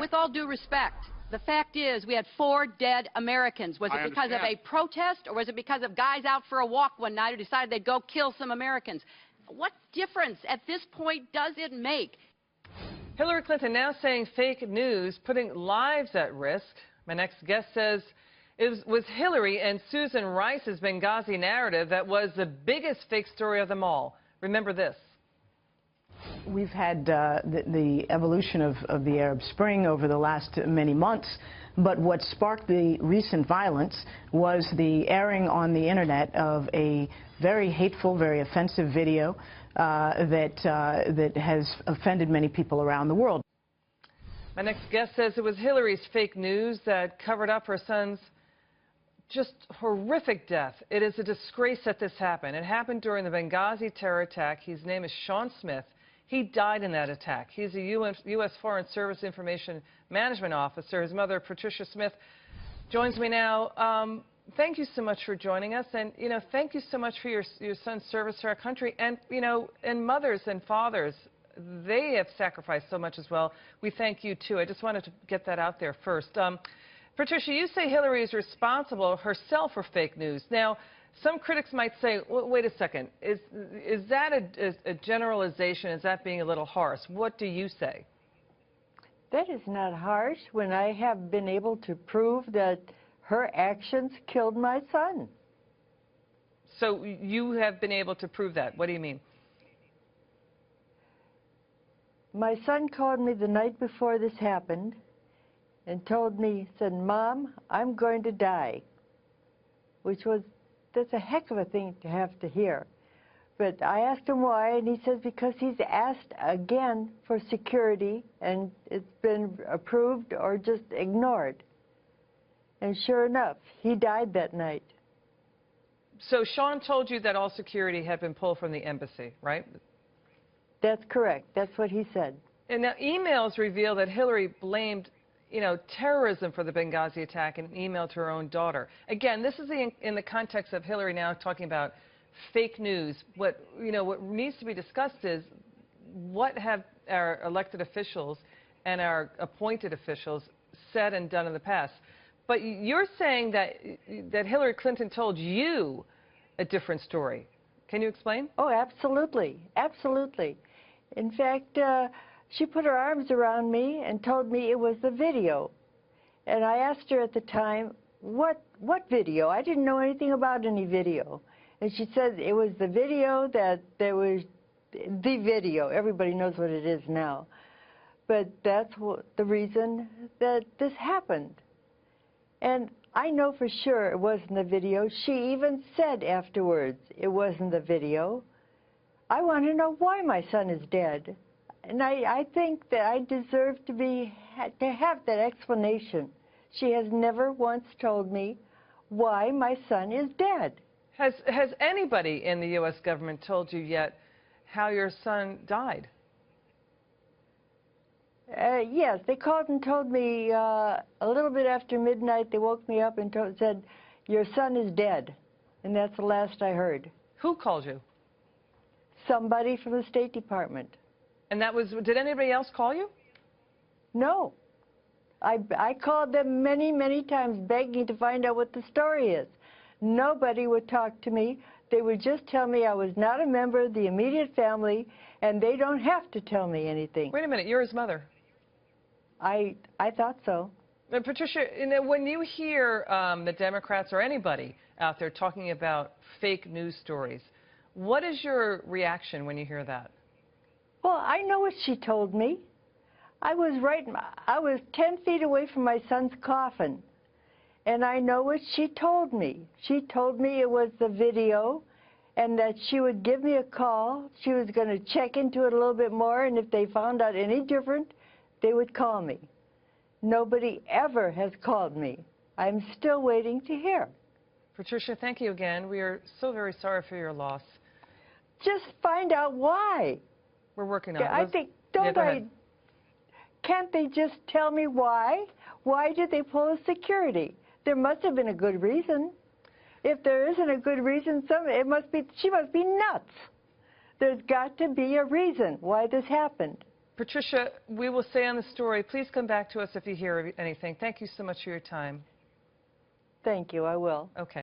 with all due respect, the fact is we had 4 dead Americans. Was it because of a protest, or was it because of guys out for a walk one night who decided they'd go kill some Americans? What difference at this point does it make? Hillary Clinton now saying fake news, putting lives at risk. My next guest says it was Hillary and Susan Rice's Benghazi narrative that was the biggest fake story of them all. Remember this. We've had the evolution of the Arab Spring over the last many months, but what sparked the recent violence was the airing on the internet of a very hateful, very offensive video that has offended many people around the world. My next guest says it was Hillary's fake news that covered up her son's just horrific death. It is a disgrace that this happened. It happened during the Benghazi terror attack. His name is Sean Smith. He died in that attack. He's a U.S. Foreign Service Information Management Officer. His mother, Patricia Smith, joins me now. Thank you so much for joining us, and thank you so much for your son's service to our country, and and mothers and fathers, they have sacrificed so much as well. We thank you too. I just wanted to get that out there first. Patricia, you say Hillary is responsible herself for fake news. Now, some critics might say, wait a second, is that a generalization? Is that being a little harsh? What do you say? That is not harsh when I have been able to prove that her actions killed my son. So you have been able to prove that. What do you mean? My son called me the night before this happened and told me, said, "Mom, I'm going to die," that's a heck of a thing to have to hear. But I asked him why, and he says because he's asked again for security, and it's been approved or just ignored. And sure enough, he died that night. So Sean told you that all security had been pulled from the embassy, right? That's correct. That's what he said. And now emails reveal that Hillary blamed terrorism for the Benghazi attack in an email to her own daughter. Again, this is in the context of Hillary now talking about fake news. What needs to be discussed is what have our elected officials and our appointed officials said and done in the past. But you're saying that Hillary Clinton told you a different story. Can you explain? Oh, absolutely. Absolutely. In fact, she put her arms around me and told me it was the video. And I asked her at the time, what video? I didn't know anything about any video. And she said it was the video, that there was the video. Everybody knows what it is now. But that's the reason that this happened. And I know for sure it wasn't the video. She even said afterwards it wasn't the video. I want to know why my son is dead. And I think that I deserve to have that explanation. She has never once told me why my son is dead. Has anybody in the U.S. government told you yet how your son died? Yes, they called and told me a little bit after midnight. They woke me up and said, "Your son is dead." And that's the last I heard. Who called you? Somebody from the State Department. And did anybody else call you? No. I called them many, many times begging to find out what the story is. Nobody would talk to me. They would just tell me I was not a member of the immediate family, and they don't have to tell me anything. Wait a minute, you're his mother. I thought so. But Patricia, when you hear the Democrats or anybody out there talking about fake news stories, what is your reaction when you hear that? Well, I know what she told me. I was 10 feet away from my son's coffin, and I know what she told me. She told me it was the video and that she would give me a call. She was going to check into it a little bit more, and if they found out any different, they would call me. Nobody ever has called me. I'm still waiting to hear. Patricia, thank you again. We are so very sorry for your loss. Just find out why. We're working on it. I think, can't they just tell me why? Why did they pull the security? There must have been a good reason. If there isn't a good reason, she must be nuts. There's got to be a reason why this happened. Patricia, we will stay on the story. Please come back to us if you hear anything. Thank you so much for your time. Thank you. I will. Okay.